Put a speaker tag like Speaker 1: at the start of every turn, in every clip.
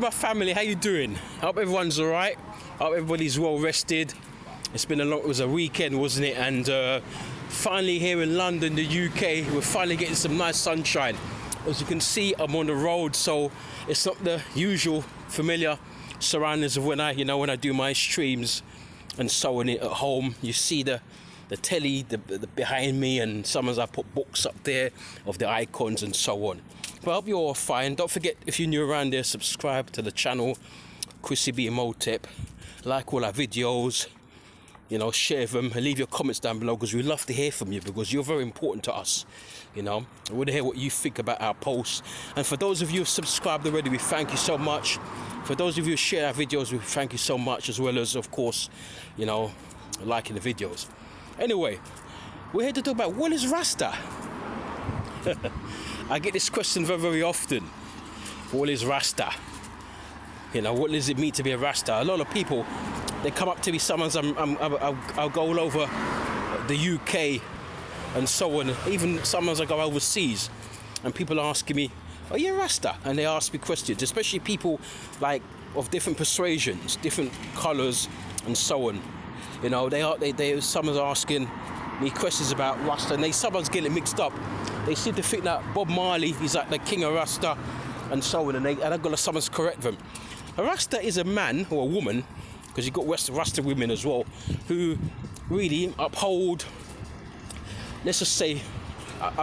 Speaker 1: my family? How you doing? Hope everyone's all right. Hope everybody's well rested. It was a weekend, wasn't it? And finally here in London, the UK, we're finally getting some nice sunshine. As you can see, I'm on the road, so it's not the usual familiar surroundings of when I do my streams and so on at home. You see the telly the behind me, and sometimes I put books up there of the icons and so on. But I hope you're all fine. Don't forget, if you're new around there, subscribe to the channel, Chrissy B Motep. Like all our videos, share them, and leave your comments down below, because we love to hear from you, because you're very important to us. We want to hear what you think about our posts. And for those of you who have subscribed already, we thank you so much. For those of you who share our videos, we thank you so much, as well as, of course, liking the videos. Anyway, we're here to talk about, what is Rasta? I get this question very, very often. What is Rasta? What does it mean to be a Rasta? A lot of people, they come up to me, sometimes I'll go all over the UK and so on. Even sometimes I go overseas and people are asking me, are you a Rasta? And they ask me questions, especially people like of different persuasions, different colours and so on. Someone's asking me questions about Rasta, and someone's getting it mixed up. They seem to think that Bob Marley is like the king of Rasta and so on, and I've got to someone's correct them. A Rasta is a man or a woman, because you've got Rasta women as well, who really uphold, let's just say,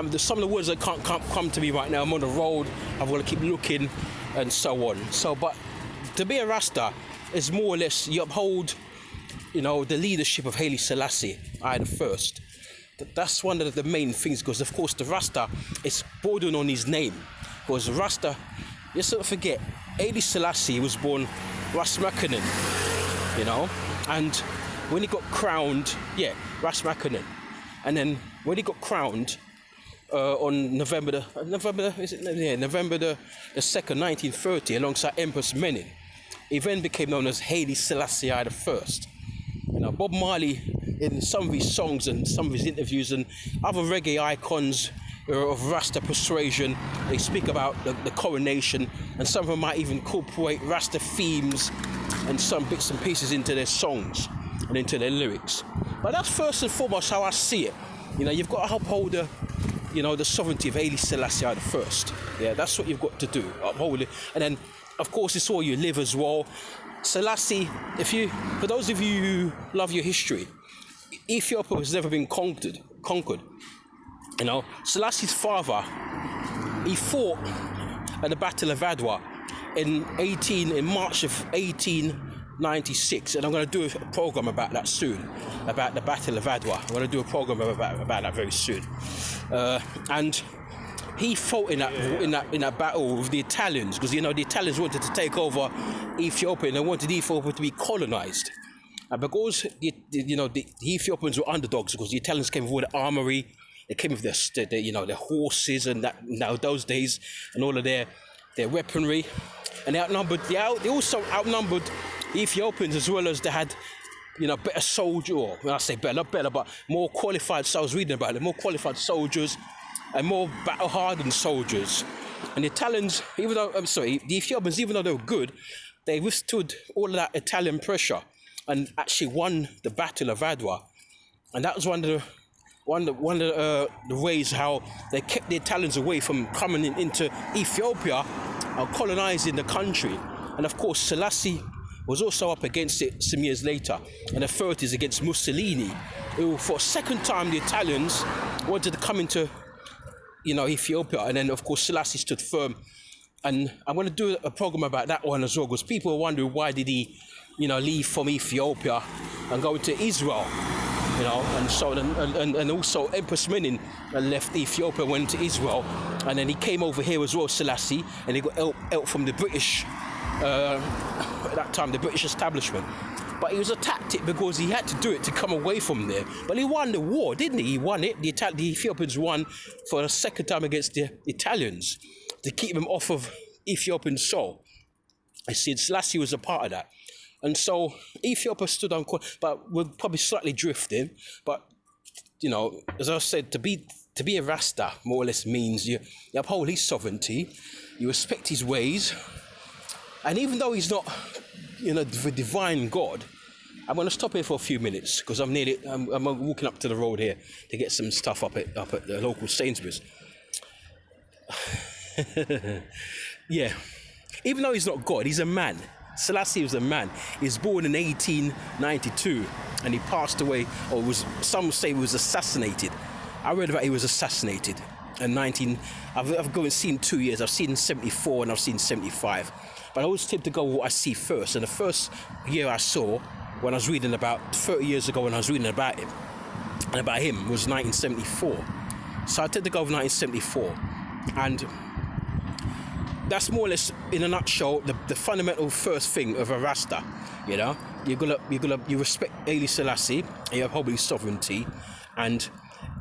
Speaker 1: there's some of the words that can't come to me right now. I'm on the road, I've got to keep looking and so on. But to be a Rasta is more or less, you uphold, the leadership of Haile Selassie, I the first. That's one of the main things, because of course the Rasta is bordered on his name. Because Rasta, let's not forget, Haile Selassie was born Ras Makanen, and when he got crowned, Ras Makanen, and then when he got crowned on November the 2nd, 1930, alongside Empress Menen, he then became known as Haile Selassie I the First. Bob Marley, in some of his songs and some of his interviews and other reggae icons of Rasta persuasion, they speak about the coronation, and some of them might even incorporate Rasta themes and some bits and pieces into their songs and into their lyrics. But that's first and foremost how I see it. You've got to uphold the sovereignty of Haile Selassie I the First. Yeah, that's what you've got to do, uphold it. And then, of course, it's all you live as well. Selassie, for those of you who love your history, Ethiopia has never been conquered. Selassie's father, he fought at the Battle of Adwa in March of 1896, and I'm going to do a program about that soon, about the Battle of Adwa. I'm going to do a program about that very soon. And he fought in that battle with the Italians, because the Italians wanted to take over Ethiopia, and they wanted Ethiopia to be colonized. And because the Ethiopians were underdogs, because the Italians came with the armory, they came with their horses and those days, and all of their weaponry, and they also outnumbered the Ethiopians, as well as they had better soldiers, or when I say better, not better, but more qualified. So I was reading about it, more qualified soldiers and more battle-hardened soldiers. And the Italians, the Ethiopians, even though they were good, they withstood all of that Italian pressure and actually won the Battle of Adwa. And that was one of the ways how they kept the Italians away from coming into Ethiopia and colonizing the country. And of course, Selassie was also up against it some years later in the 30s against Mussolini, who for a second time the Italians wanted to come into Ethiopia, and then of course Selassie stood firm. And I'm going to do a program about that one as well, because people are wondering, why did he leave from Ethiopia and go into Israel, and so and also Empress Menen left Ethiopia, went to Israel, and then he came over here as well, Selassie, and he got help from the British at that time, the British establishment. But he was attacked it because he had to do it to come away from there. But he won the war, didn't he? He won it. The Ethiopians won for a second time against the Italians to keep them off of Ethiopian soil. I said Selassie was a part of that. And so Ethiopia stood on, but we're probably slightly drifting. But, as I said, to be a Rasta more or less means you uphold his sovereignty, you respect his ways, And even though he's not, the divine God, I'm going to stop here for a few minutes because I'm walking up to the road here to get some stuff up at the local Sainsbury's. Yeah. Even though he's not God, he's a man. Selassie was a man. He was born in 1892 and he passed away, or some say he was assassinated. I read about he was assassinated in I've gone and seen 2 years. I've seen 74 and I've seen 75. But I always tend to go with what I see first. And the first year I saw, when I was reading about 30 years ago when I was reading about him, and about him, was 1974. So I tend to go with 1974. And that's more or less, in a nutshell, the fundamental first thing of a Rasta. You respect Haile Selassie, you uphold his sovereignty, and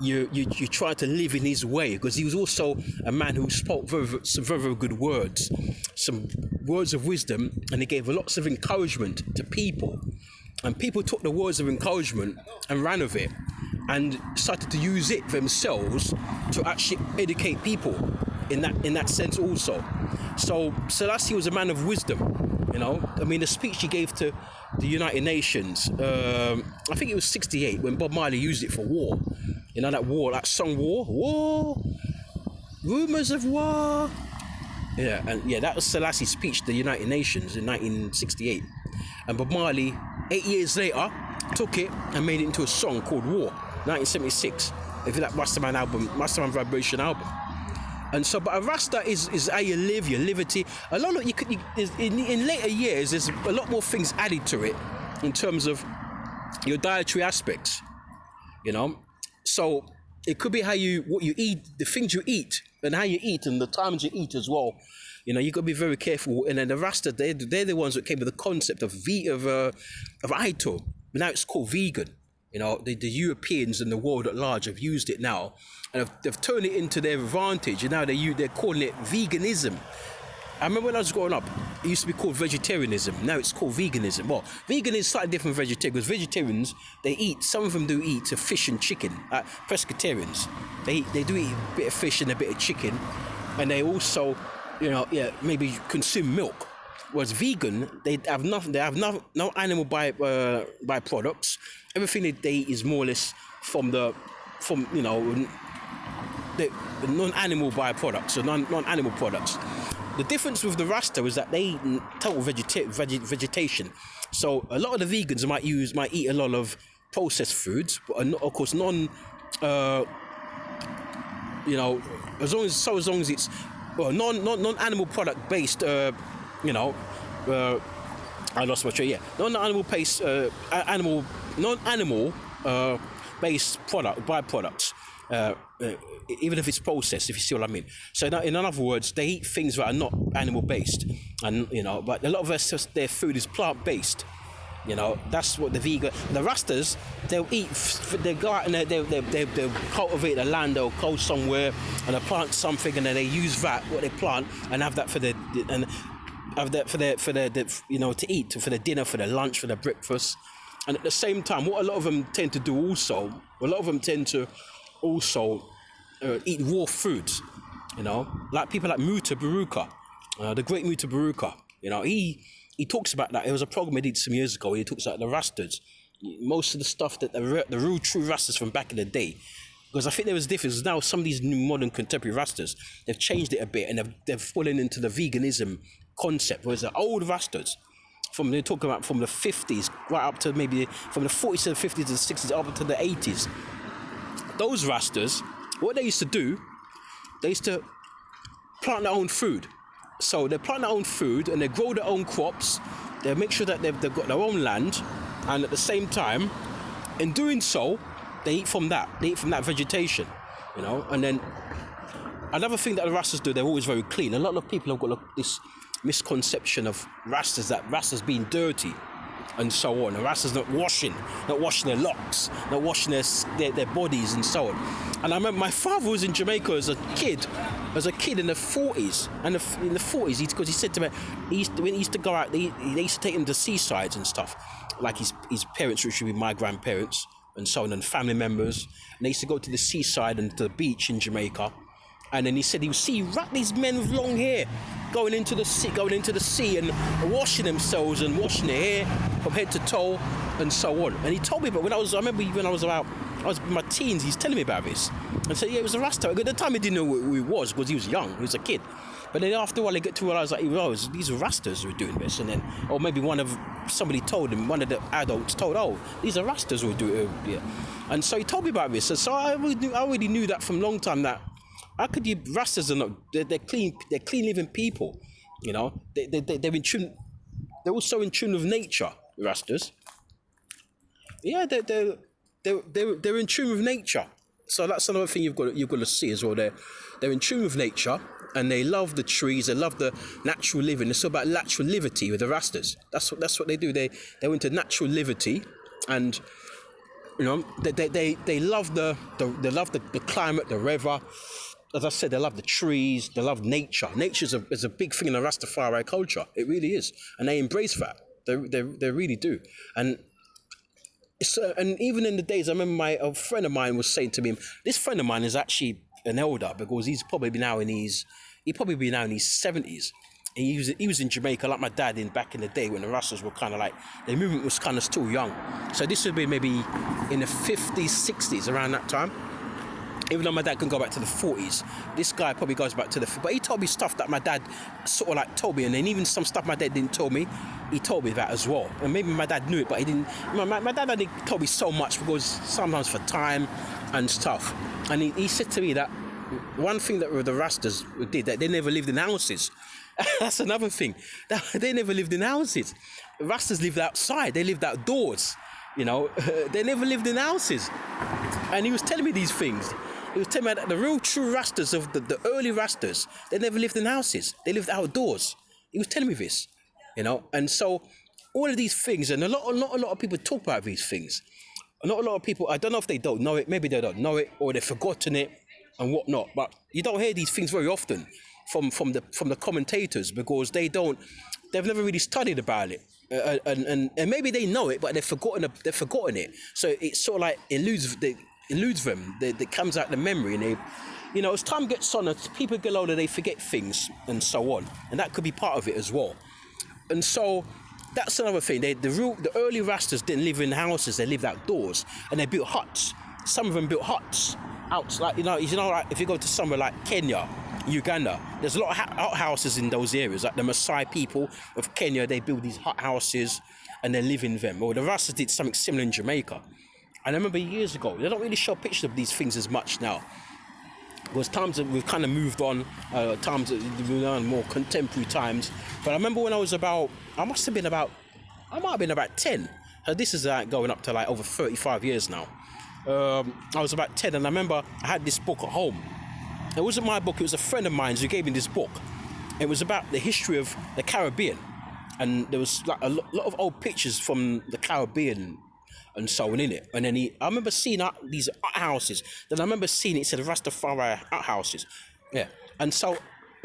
Speaker 1: you try to live in his way, because he was also a man who spoke some very good words, some words of wisdom, and he gave lots of encouragement to people. And people took the words of encouragement and ran with it, and started to use it themselves to actually educate people in that sense also. So Selassie was a man of wisdom, the speech he gave to the United Nations, I think it was 68, when Bob Marley used it for war. That song War, rumours of war. That was Selassie's speech to the United Nations in 1968. And Bob Marley, 8 years later, took it and made it into a song called War, 1976. If you like Rastaman Vibration album. And so, but a Rasta is how you live, your liberty. A lot of in later years, there's a lot more things added to it in terms of your dietary aspects. So it could be what you eat, the things you eat, and how you eat, and the times you eat as well. You got to be very careful. And then the Rasta, they're the ones that came with the concept of Aito. Now it's called vegan. The Europeans and the world at large have used it now, and they've turned it into their advantage, and now they're calling it veganism. I remember when I was growing up, it used to be called vegetarianism. Now it's called veganism. Well, vegan is slightly different from vegetarian, because vegetarians, some of them do eat fish and chicken. Pescatarians, they do eat a bit of fish and a bit of chicken, and they also, maybe consume milk. Whereas vegan, they have nothing. They have no animal byproducts. Everything they eat is more or less from the non-animal byproducts, or non-animal products. The difference with the Rasta is that they eat total vegetation. So a lot of the vegans might eat a lot of processed foods, but of course as long as it's non-animal product based. I lost my train. Yeah, non-animal based based byproducts. Even if it's processed, if you see what I mean. So in other words, they eat things that are not animal based, and but a lot of their food is plant based. That's what the Rastas, they'll go out and they'll cultivate the land, they'll go somewhere and they'll plant something, and then they use what they plant and have that for their to eat, for their dinner, for their lunch, for their breakfast. And at the same time, what a lot of them tend to do also, eat raw foods, like people like Muta Baruka, the great Muta Baruka. He talks about that. It was a program he did some years ago. He talks about the Rastas, most of the stuff that the real true Rastas from back in the day. Because I think there was a difference. Now some of these new modern contemporary Rastas, they've changed it a bit, and they've fallen into the veganism concept. Whereas the old Rastas, they're talking about from the 50s right up to maybe from the 40s to the 50s to the 60s up to the 80s. Those Rastas, what they used to do, they used to plant their own food. So they plant their own food and they grow their own crops. They make sure that they've got their own land, and at the same time, in doing so, they eat from that. They eat from that vegetation, And then another thing that the Rastas do, they're always very clean. A lot of people have got this misconception of Rastas, that Rastas being dirty and so on. The Rastas not washing their locks, not washing their bodies and so on. And I remember my father was in Jamaica as a kid in the 40s, and in the 40s, because he said to me, when he used to go out, they used to take him to seasides and stuff, like his parents, which would be my grandparents and so on, and family members, and they used to go to the seaside and to the beach in Jamaica. And then he said he would see these men with long hair, going into the sea and washing themselves and washing their hair from head to toe and so on. And he told me, but I remember when I was in my teens, he's telling me about this. And said, yeah, it was a Rasta. At the time, he didn't know who he was because he was young, he was a kid. But then after a while, I get to realize that these are Rastas who are doing this. And then, or maybe somebody told him, one of the adults told, these are Rastas who do it. Yeah. And so he told me about this. And so I already knew that from a long time, that how could you, Rastas are not, they're clean living people. You know, they're in tune, they're also in tune with nature, Rastas. Yeah, they're in tune with nature. So that's another thing you've got to see as well. They're in tune with nature, and they love the trees. They love the natural living. It's all about natural liberty with the Rastas. That's what they do. They're into natural liberty, and you know they love the climate, the weather. As I said, they love the trees. They love nature. Nature is a big thing in the Rastafari culture. It really is, and they embrace that. They really do, and. And even in the days, I remember a friend of mine was saying to me, this friend of mine is actually an elder because he's probably now in his 70s. He was in Jamaica like my dad back in the day when the Rastas were kind of like, the movement was kind of still young. So this would be maybe in the 50s, 60s, around that time. Even though my dad can go back to the 40s, this guy probably goes back to but he told me stuff that my dad sort of like told me, and then even some stuff my dad didn't tell me, he told me that as well. And maybe my dad knew it, but he didn't. My dad only told me so much because sometimes for time and stuff. And he said to me that one thing that the Rastas did, that they never lived in houses. That's another thing. They never lived in houses. Rastas lived outside. They lived outdoors. You know, they never lived in houses. And he was telling me these things. He was telling me that the real true Rastas of the early Rastas, they never lived in houses. They lived outdoors. He was telling me this, you know. And so all of these things, and not a lot of people talk about these things. Not a lot of people, I don't know if they don't know it, maybe they don't know it, or they've forgotten it and whatnot. But you don't hear these things very often from the commentators, because they've never really studied about it. And maybe they know it, but they've forgotten it. So it's sort of like eludes them. It comes out the memory, and they, you know, as time gets on, as people get older, they forget things and so on, and that could be part of it as well. And so that's another thing. The early Rastas didn't live in houses; they lived outdoors, and they built huts. Some of them built huts out, like like if you go to somewhere like Kenya, Uganda, there's a lot of hut houses in those areas. Like the Maasai people of Kenya, they build these hut houses and they live in them. Or the Rastas did something similar in Jamaica. And I remember years ago, they don't really show pictures of these things as much now, because times we've kind of moved on. Times we're on more contemporary times. But I remember when I might have been about 10. So this is going up to like over 35 years now. I was about 10, and I remember I had this book at home. It wasn't my book, it was a friend of mine who gave me this book. It was about the history of the Caribbean. And there was like a lot of old pictures from the Caribbean and so on in it. And then I remember seeing these houses. Then I remember seeing it said Rastafari houses. Yeah. And so,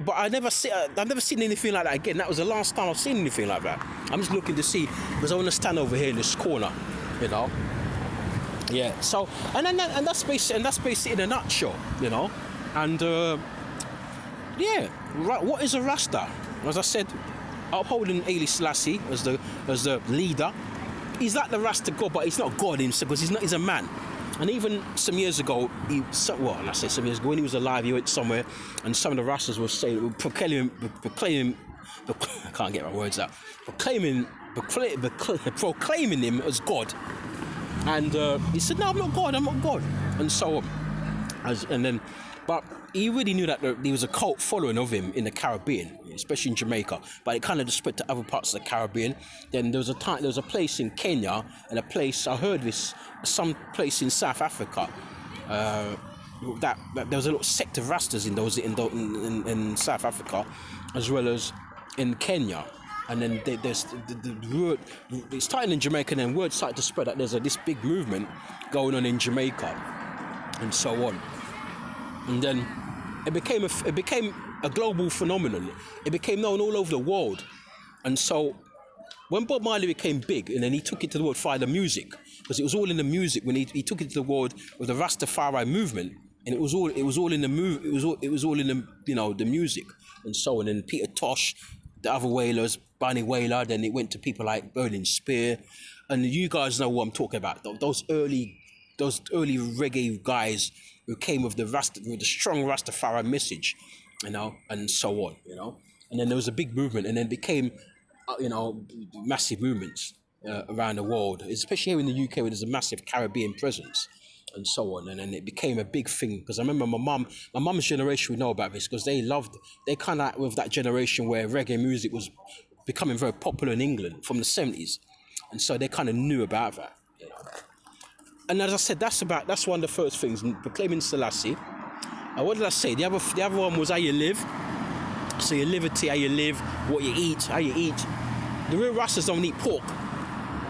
Speaker 1: but I've never seen anything like that again. That was the last time I've seen anything like that. I'm just looking to see, because I want to stand over here in this corner, you know. Yeah. So, and that's basically in a nutshell, you know. And yeah, what is a Rasta? As I said, upholding Haile Selassie as the leader. He's like the Rasta God, but he's not God himself, because he's a man. And even some years ago, when he was alive, he went somewhere, and some of the Rastas were saying, proclaiming, I can't get my words out, proclaiming him as God. And he said, no, I'm not God, and so on. But he really knew that there was a cult following of him in the Caribbean, especially in Jamaica. But it kind of just spread to other parts of the Caribbean. Then there was a place in Kenya, and a place, I heard this, some place in South Africa, that there was a little sect of Rastas in South Africa, as well as in Kenya. And then there's the word, it started in Jamaica, and then word started to spread that there's this big movement going on in Jamaica, and so on. And then it became a global phenomenon. It became known all over the world. And so when Bob Marley became big, and then he took it to the world via the music, because it was all in the music. When he took it to the world with the Rastafari movement, and it was all in the music. and so on. And Peter Tosh, the other Wailers, Barney Wailer, then it went to people like Berlin Spear. And you guys know what I'm talking about. Those early reggae guys who came with with the strong Rastafarian message, and so on, And then there was a big movement, and then it became, massive movements around the world, especially here in the UK where there's a massive Caribbean presence and so on. And then it became a big thing, because I remember my mum's generation would know about this, because they kind of with that generation where reggae music was becoming very popular in England from the 70s. And so they kind of knew about that, And as I said, that's one of the first things, proclaiming Selassie. What did I say? The other one was how you live. So your liberty, how you live, what you eat, how you eat. The real Rastas don't eat pork.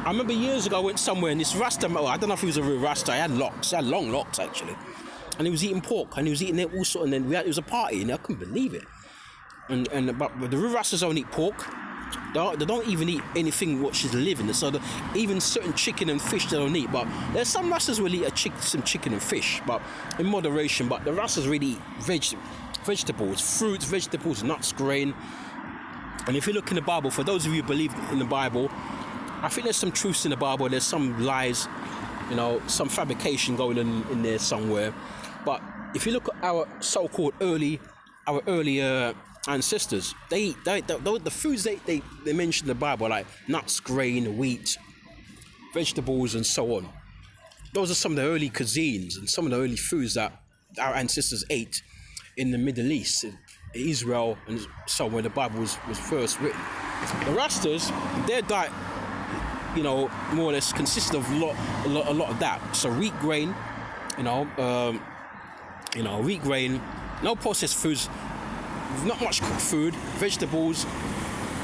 Speaker 1: I remember years ago I went somewhere and this Rasta, I don't know if he was a real Rasta, he had long locks actually. And he was eating pork, and he was eating it also, and then it was a party, and I couldn't believe it. But the real Rastas don't eat pork. They don't even eat anything which is living. So even certain chicken and fish they don't eat. But there's some Rastas will eat some chicken and fish, but in moderation. But the Rastas really eat vegetables, fruits, vegetables, nuts, grain. And if you look in the Bible, for those of you who believe in the Bible, I think there's some truths in the Bible. There's some lies, some fabrication going on in there somewhere. But if you look at our so-called earlier ancestors, the foods they mention in the Bible, like nuts, grain, wheat, vegetables, and so on. Those are some of the early cuisines and some of the early foods that our ancestors ate in the Middle East, in Israel, and so on, where the Bible was first written. The Rastas, their diet, more or less consisted of a lot of that. So wheat grain, wheat grain, no processed foods. Not much cooked food, vegetables,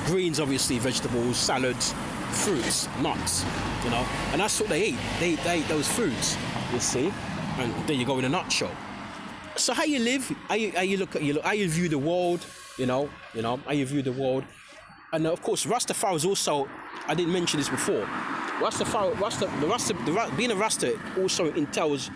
Speaker 1: greens, obviously, vegetables, salads, fruits, nuts, and that's what they ate. They ate those foods, you see, and there you go in a nutshell. So how you live, how you view the world, how you view the world, and of course Rastafari is also, I didn't mention this before, being a Rasta also entails,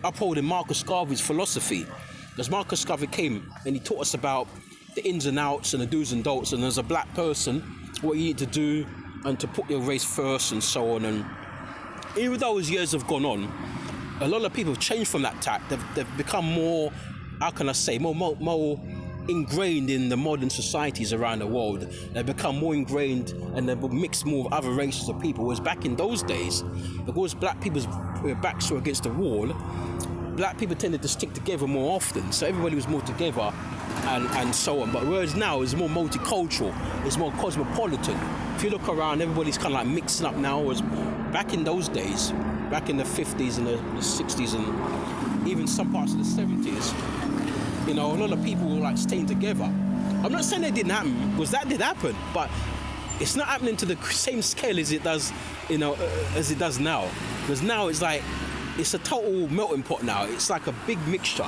Speaker 1: upholding Marcus Garvey's philosophy. Because Marcus Garvey came and he taught us about the ins and outs and the do's and don'ts, and as a black person, what you need to do and to put your race first and so on. And even though as years have gone on, a lot of people have changed from that tack. They've become more, how can I say, more ingrained in the modern societies around the world. They've become more ingrained and they've mixed more with other races of people. Whereas back in those days, because black people's backs were against the wall, black people tended to stick together more often, so everybody was more together and so on. But whereas now it's more multicultural, it's more cosmopolitan. If you look around, everybody's kind of like mixing up now. Whereas back in those days, back in the 50s and the 60s and even some parts of the 70s, a lot of people were like staying together. I'm not saying that didn't happen, because that did happen, but it's not happening to the same scale as it does, as it does now. Because now it's like, it's a total melting pot now. It's like a big mixture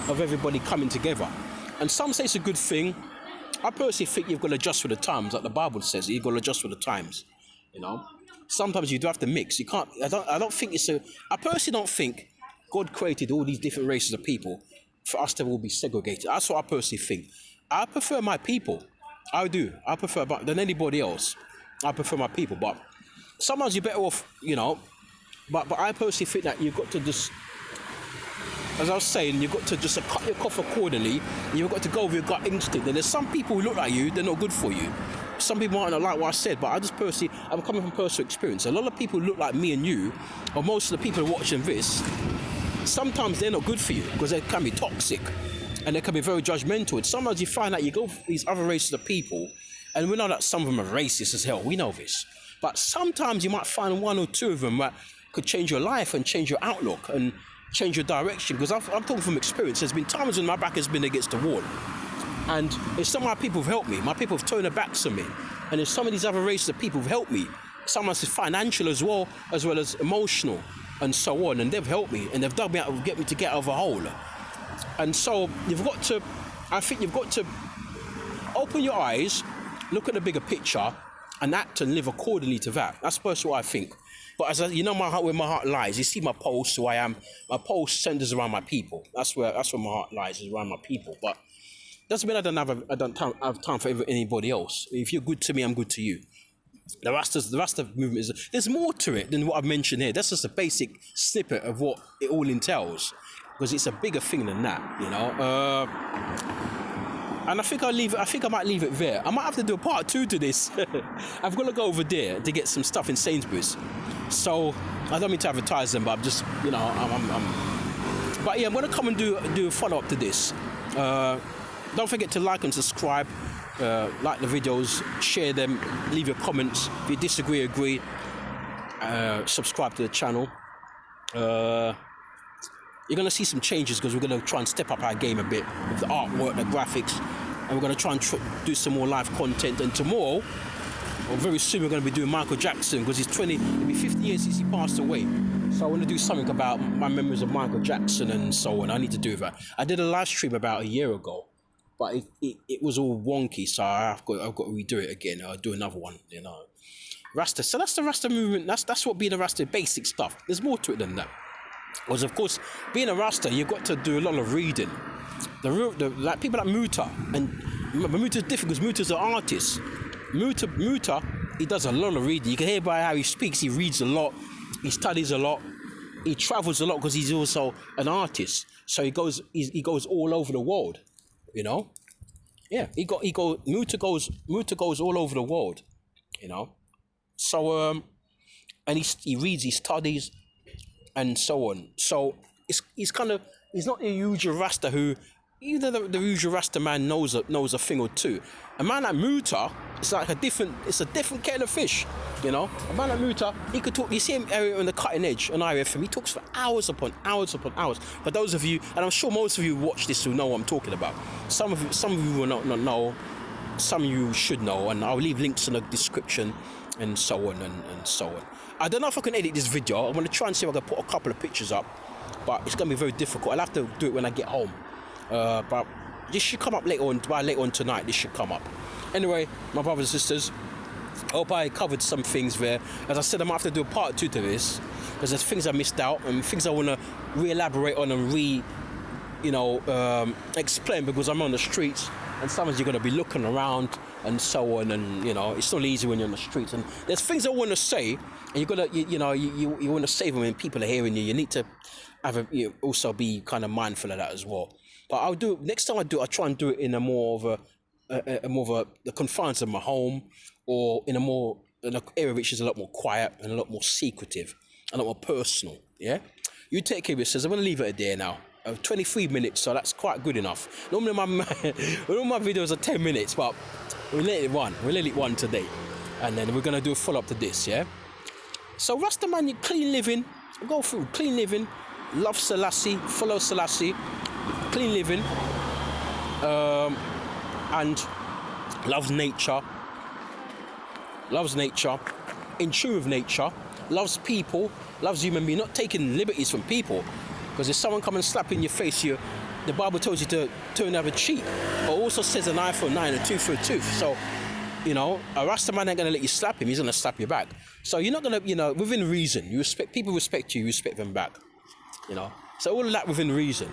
Speaker 1: of everybody coming together. And some say it's a good thing. I personally think you've got to adjust with the times, like the Bible says, you've got to adjust with the times, Sometimes you do have to mix. You can't, I personally don't think God created all these different races of people for us to all be segregated. That's what I personally think. I prefer my people. I do. I prefer than anybody else. I prefer my people. But sometimes you're better off, But I personally think that you've got to just, as I was saying, you've got to just cut your cloth accordingly. You've got to go with your gut instinct. And there's some people who look like you, they're not good for you. Some people might not like what I said, but I just personally, I'm coming from personal experience. A lot of people who look like me and you, or most of the people watching this, sometimes they're not good for you because they can be toxic and they can be very judgmental. And sometimes you find out you go for these other races of people, and we know that some of them are racist as hell. We know this. But sometimes you might find one or two of them that could change your life and change your outlook and change your direction. Because I'm talking from experience. There's been times when my back has been against the wall, and if some of my people have helped me, my people have turned their backs on me, and if some of these other races of people have helped me, sometimes it's financial as well as emotional and so on, and they've helped me and they've done me out, get me to get out of a hole. And so I think you've got to open your eyes, look at the bigger picture, and act and live accordingly to that. That's personally what I think. But as my heart, where my heart lies, you see my post, who I am. My post centers around my people. That's where my heart lies, is around my people. But Doesn't mean I don't have time for anybody else. If you're good to me, I'm good to you. The Rasta movement is, there's more to it than what I've mentioned here. That's just a basic snippet of what it all entails, because it's a bigger thing than that, you know. And I think I might leave it there. I might have to do a part 2 to this. I've got to go over there to get some stuff in Sainsbury's. So I don't mean to advertise them, but I'm just, you know, but yeah, I'm going to come and do a follow up to this. Don't forget to like and subscribe. Like the videos, share them, leave your comments. If you disagree, agree. Subscribe to the channel. You're going to see some changes because we're going to try and step up our game a bit with the artwork, the graphics, and we're going to try and do some more live content. And tomorrow, or very soon, we're going to be doing Michael Jackson, because it'll be 50 years since he passed away. So I want to do something about my memories of Michael Jackson and so on. I need to do that. I did a live stream about a year ago, but it was all wonky, so I've got to redo it again. I'll do another one, you know. Rasta. So that's the Rasta movement. That's what being a Rasta, basic stuff. There's more to it than that. Because of course, being a Rasta, you've got to do a lot of reading. Like people like Muta, and Muta's different because Muta's an artist. Muta, he does a lot of reading. You can hear by how he speaks. He reads a lot. He studies a lot. He travels a lot because he's also an artist. So he goes all over the world. You know, yeah. Muta goes all over the world. You know, so and he reads, he studies, and so on. So he's not a usual Rasta who, even the usual Rasta man knows a thing or two. A man like Muta, it's a different kettle of fish, you know. A man like Muta, he could talk. You see him on the cutting edge on IFM. He talks for hours upon hours upon hours. For those of you, and I'm sure most of you watch this who know what I'm talking about. Some of you will not know. Some of you should know, and I'll leave links in the description, and so on and so on. I don't know if I can edit this video. I'm going to try and see if I can put a couple of pictures up, but it's going to be very difficult. I'll have to do it when I get home. But this should come up later on tonight. This should come up. Anyway, my brothers and sisters, I hope I covered some things there. As I said, I might have to do a part 2 to this, because there's things I missed out and things I want to re-elaborate on and explain, because I'm on the streets and sometimes you're going to be looking around and so on, and you know, it's not easy when you're on the streets, and there's things I want to say, and you want to say them when people are hearing you. You need to also be kind of mindful of that as well. But I'll do next time I'll try and do it in a more of the confines of my home, or in an area which is a lot more quiet and a lot more secretive, a lot more personal. Yeah, you take care of yourselves. I'm going to leave it there now. 23 minutes, so that's quite good enough. Normally my videos are 10 minutes, but we let it run today, and then we're going to do a follow-up to this. Yeah, so Rasta man, you clean living, go through clean living, love Selassie, follow Selassie, clean living, and loves nature, in tune with nature, loves people, loves human being, not taking liberties from people. Because if someone come and slap in your face, the Bible tells you to turn the other cheek. But also says an eye for an eye and a tooth for a tooth. So, you know, a Rasta man ain't going to let you slap him. He's going to slap you back. So you're not going to, you know, within reason. People respect you, you respect them back. You know. So all of that within reason.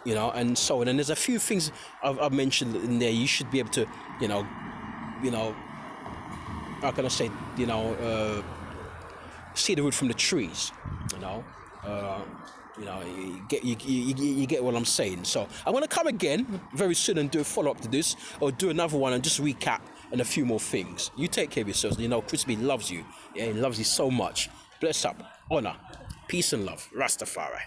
Speaker 1: You know, and so on. And there's a few things I've mentioned in there. You should be able to, you know, how can I say, see the wood from the trees. You know. You get what I'm saying. So I'm going to come again very soon and do a follow-up to this, or do another one and just recap and a few more things. You take care of yourselves. You know, Chris B loves you. Yeah, he loves you so much. Bless up, honor, peace and love. Rastafari.